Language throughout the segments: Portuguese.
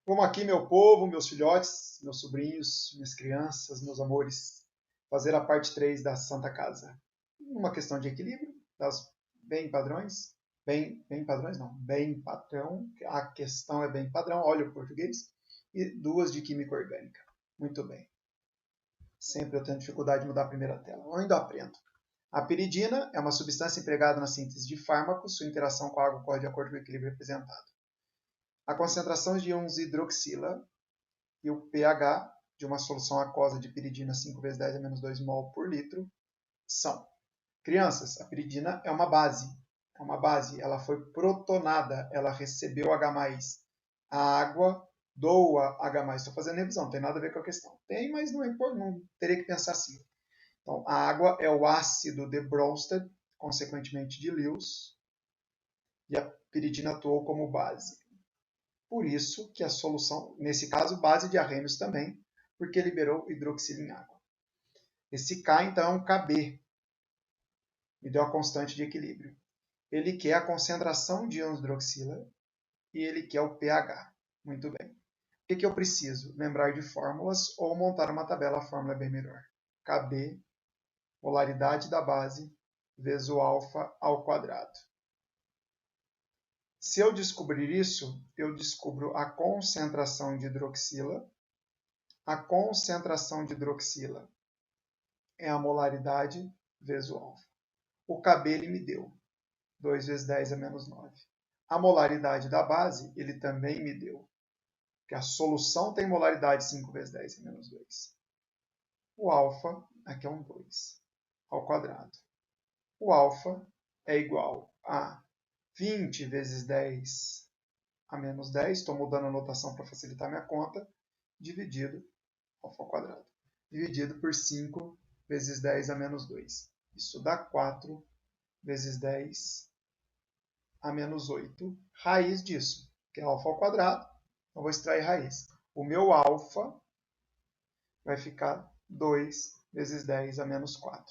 Vamos aqui, meu povo, meus filhotes, meus sobrinhos, minhas crianças, meus amores, fazer a parte 3 da Santa Casa. Uma questão de equilíbrio, das bem padrões, bem padrões não, bem padrão, a questão é bem padrão, olha o português, e duas de química orgânica. Muito bem. Sempre eu tenho dificuldade de mudar a primeira tela, eu ainda aprendo. A piridina é uma substância empregada na síntese de fármacos, sua interação com a água ocorre de acordo com o equilíbrio representado. A concentração de íons hidroxila e o pH de uma solução aquosa de piridina 5 vezes 10 a menos 2 mol por litro são. Crianças, a piridina é uma base. É uma base, ela foi protonada, ela recebeu H+. A água doa H+. Estou fazendo revisão, não tem nada a ver com a questão. Tem, mas não teria que pensar assim. Então, a água é o ácido de Bronsted, consequentemente de Lewis, e a piridina atuou como base. Por isso que a solução, nesse caso, base de Arrhenius também, porque liberou hidroxila em água. Esse K, então, é um Kb. Me deu a constante de equilíbrio. Ele quer a concentração de íons de hidroxila e ele quer o pH. Muito bem. O que eu preciso? Lembrar de fórmulas ou montar uma tabela, a fórmula é bem melhor. Kb, molaridade da base, vezes o alfa ao quadrado. Se eu descobrir isso, eu descubro a concentração de hidroxila. A concentração de hidroxila é a molaridade vezes o alfa. O Kb ele me deu 2 vezes 10 a menos 9. A molaridade da base ele também me deu, porque a solução tem molaridade 5 vezes 10 a menos 2. O alfa, aqui é um 2, ao quadrado. O alfa é igual a 20 vezes 10 a menos 10, estou mudando a notação para facilitar minha conta, dividido, alfa ao quadrado, dividido por 5 vezes 10 a menos 2. Isso dá 4 vezes 10 a menos 8. Raiz disso, que é alfa ao quadrado, eu vou extrair raiz. O meu alfa vai ficar 2 vezes 10 a menos 4.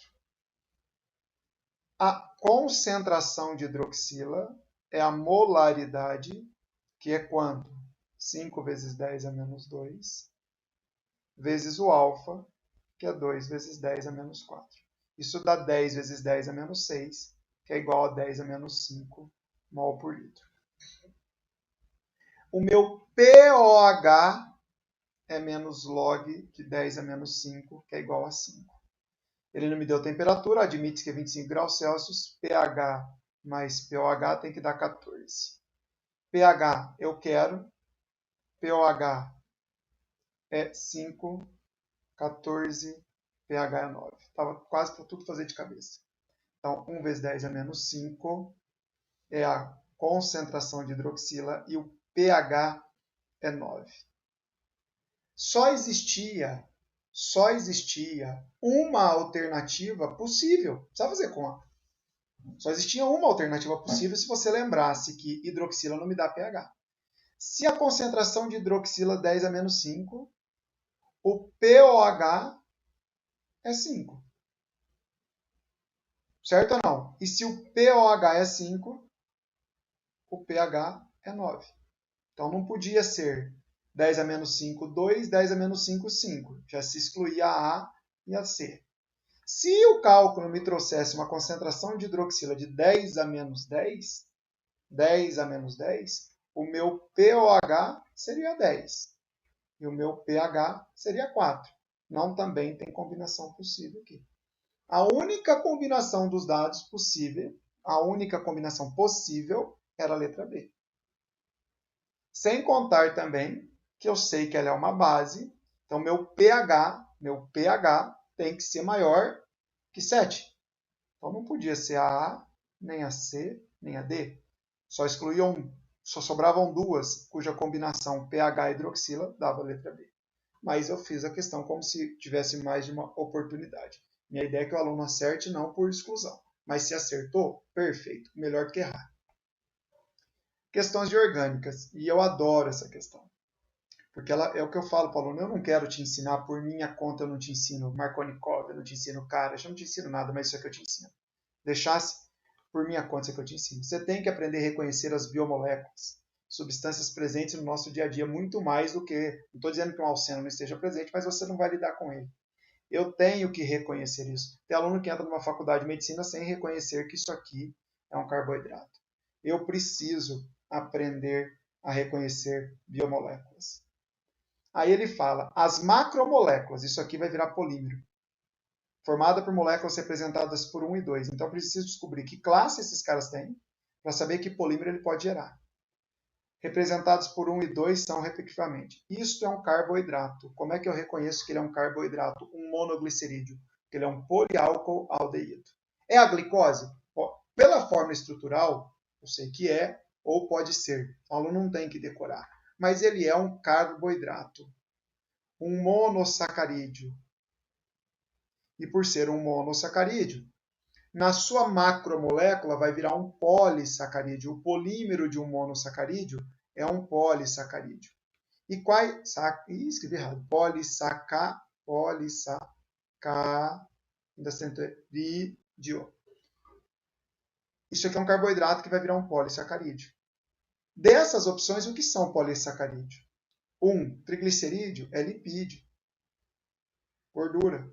A concentração de hidroxila é a molaridade, que é quanto? 5 vezes 10 a menos 2, vezes o alfa, que é 2 vezes 10 a menos 4. Isso dá 10 vezes 10 a menos 6, que é igual a 10 a menos 5 mol por litro. O meu pOH é menos log de 10 a menos 5, que é igual a 5. Ele não me deu temperatura, admite que é 25 graus Celsius, pH mais pOH tem que dar 14. pH eu quero, pOH é 5, 14, pH é 9. Estava quase para tudo fazer de cabeça. Então, 1 vezes 10 a menos 5 é a concentração de hidroxila e o pH é 9. Só existia uma alternativa possível. Precisa fazer conta. Só existia uma alternativa possível se você lembrasse que hidroxila não me dá pH. Se a concentração de hidroxila é 10 a menos 5, o pOH é 5. Certo ou não? E se o pOH é 5, o pH é 9. Então não podia ser 10 a menos 5, 2, 10 a menos 5, 5. Já se excluía a A e a C. Se o cálculo me trouxesse uma concentração de hidroxila de 10 a menos 10, 10 a menos 10, o meu pOH seria 10. E o meu pH seria 4. Não também tem combinação possível aqui. A única combinação dos dados possível, a única combinação possível era a letra B. Sem contar também que eu sei que ela é uma base, então meu pH tem que ser maior que 7. Então não podia ser a A, nem a C, nem a D. Só sobravam duas, cuja combinação pH e hidroxila dava a letra B. Mas eu fiz a questão como se tivesse mais de uma oportunidade. Minha ideia é que o aluno acerte não por exclusão. Mas se acertou, perfeito, melhor do que errar. Questões de orgânicas. E eu adoro essa questão. Porque ela é o que eu falo para o aluno. Eu não quero te ensinar por minha conta, eu não te ensino Markovnikov, eu não te ensino Karash, eu não te ensino nada, mas isso é que eu te ensino. Deixasse por minha conta, isso é que eu te ensino. Você tem que aprender a reconhecer as biomoléculas. substâncias presentes no nosso dia a dia muito mais do que... Não estou dizendo que um alceno não esteja presente, mas você não vai lidar com ele. Eu tenho que reconhecer isso. Tem aluno que entra numa faculdade de medicina sem reconhecer que isso aqui é um carboidrato. Eu preciso aprender a reconhecer biomoléculas. Aí ele fala, as macromoléculas, isso aqui vai virar polímero, formada por moléculas representadas por 1 e 2. Então eu preciso descobrir que classe esses caras têm para saber que polímero ele pode gerar. Representados por 1 e 2 são, respectivamente. Isto é um carboidrato. Como é que eu reconheço que ele é um carboidrato? Um monoglicerídeo. Que ele é um poliálcool aldeído. É a glicose? Pela forma estrutural, eu sei que é, ou pode ser. O aluno não tem que decorar. Mas ele é um carboidrato. Um monossacarídeo. E por ser um monossacarídeo, na sua macromolécula vai virar um polissacarídeo. O polímero de um monossacarídeo é um polissacarídeo. E quais... escrevi errado. Polissacarídeo. Isso aqui é um carboidrato que vai virar um polissacarídeo. Dessas opções, o que são polissacarídeo? Triglicerídeo é lipídio. Gordura.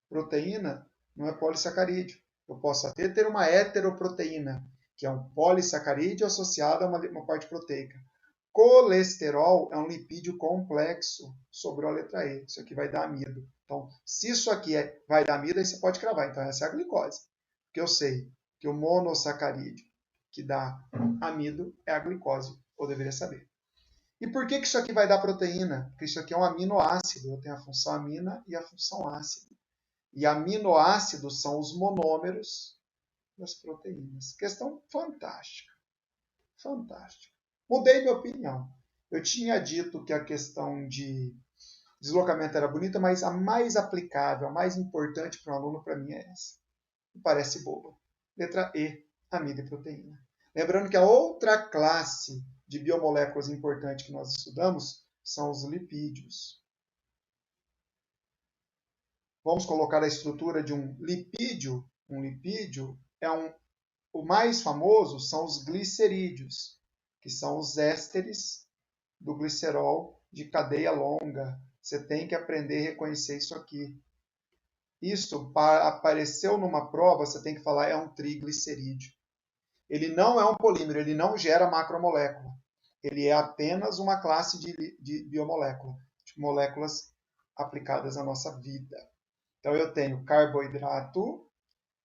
Proteína não é polissacarídeo. Eu posso até ter uma heteroproteína, que é um polissacarídeo associado a uma parte proteica. Colesterol é um lipídio complexo. Sobrou a letra E. Isso aqui vai dar amido. Então, se isso aqui vai dar amido, aí você pode cravar. Então, essa é a glicose. Porque eu sei que o monossacarídeo que dá amido é a glicose. Ou deveria saber. E por que isso aqui vai dar proteína? Porque isso aqui é um aminoácido. Eu tenho a função amina e a função ácido. E aminoácidos são os monômeros das proteínas. Questão fantástica. Fantástica. Mudei minha opinião. Eu tinha dito que a questão de deslocamento era bonita, mas a mais aplicável, a mais importante para um aluno, para mim, é essa. Parece boba. Letra E, amido e proteína. Lembrando que a outra classe de biomoléculas importante que nós estudamos são os lipídios. Vamos colocar a estrutura de um lipídio. Um lipídio é o mais famoso são os glicerídeos, que são os ésteres do glicerol de cadeia longa. Você tem que aprender a reconhecer isso aqui. Isso apareceu numa prova, você tem que falar é um triglicerídeo. Ele não é um polímero, ele não gera macromolécula. Ele é apenas uma classe de biomolécula, de moléculas aplicadas à nossa vida. Então, eu tenho carboidrato,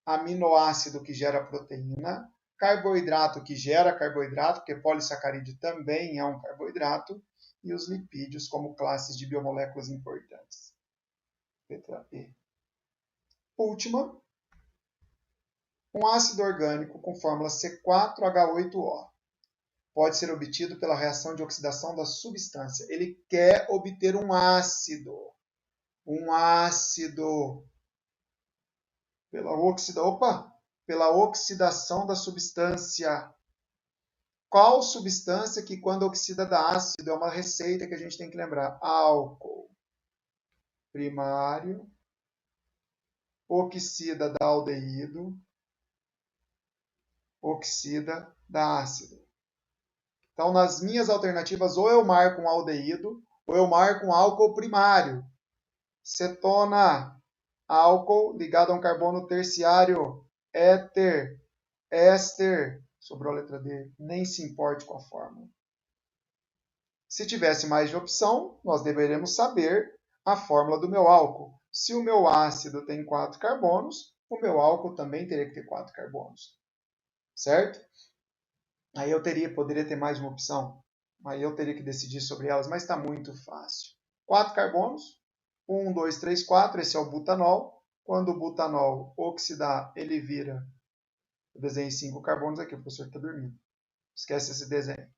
aminoácido que gera proteína, carboidrato que gera carboidrato, porque polissacarídeo também é um carboidrato, e os lipídios como classes de biomoléculas importantes. Letra E. Última, um ácido orgânico com fórmula C4H8O. Pode ser obtido pela reação de oxidação da substância. Ele quer obter um ácido. Um ácido. Pela oxidação da substância. Qual substância que quando oxida dá ácido? É uma receita que a gente tem que lembrar. Álcool primário. Oxida dá aldeído. Oxida dá ácido. Então, nas minhas alternativas, ou eu marco um aldeído, ou eu marco um álcool primário. Cetona, álcool ligado a um carbono terciário, éter, éster. Sobrou a letra D, nem se importe com a fórmula. Se tivesse mais de opção, nós deveremos saber a fórmula do meu álcool. Se o meu ácido tem 4 carbonos, o meu álcool também teria que ter 4 carbonos. Certo? Aí eu poderia ter mais de uma opção. Aí eu teria que decidir sobre elas, mas está muito fácil. 4 carbonos. 1, 2, 3, 4. Esse é o butanol. Quando o butanol oxidar, ele vira... Eu desenhei 5 carbonos aqui, o professor está dormindo. Esquece esse desenho.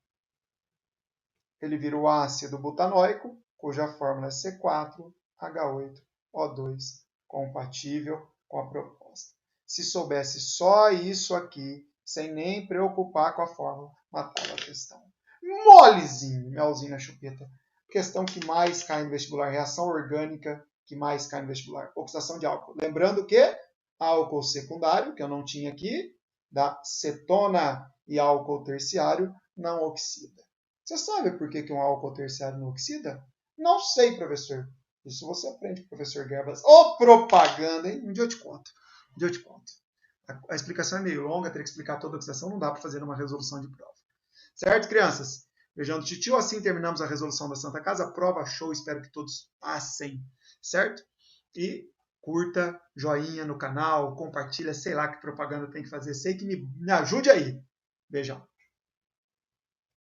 Ele vira o ácido butanóico, cuja fórmula é C4H8O2, compatível com a proposta. Se soubesse só isso aqui, sem nem preocupar com a fórmula, matava a questão. Molezinho, melzinho na chupeta. Questão que mais cai no vestibular, reação orgânica que mais cai no vestibular, oxidação de álcool. Lembrando que álcool secundário, que eu não tinha aqui, da cetona e álcool terciário, não oxida. Você sabe por que um álcool terciário não oxida? Não sei, professor. Isso você aprende com o professor Gerbas. Ô, propaganda, hein? Um dia eu te conto. Um dia eu te conto. A explicação é meio longa, teria que explicar toda a oxidação, não dá para fazer uma resolução de prova. Certo, crianças? Beijão do titio, assim terminamos a resolução da Santa Casa. Prova show, espero que todos passem. Certo? E curta, joinha no canal, compartilha, sei lá que propaganda tem que fazer, sei que me ajude aí. Beijão.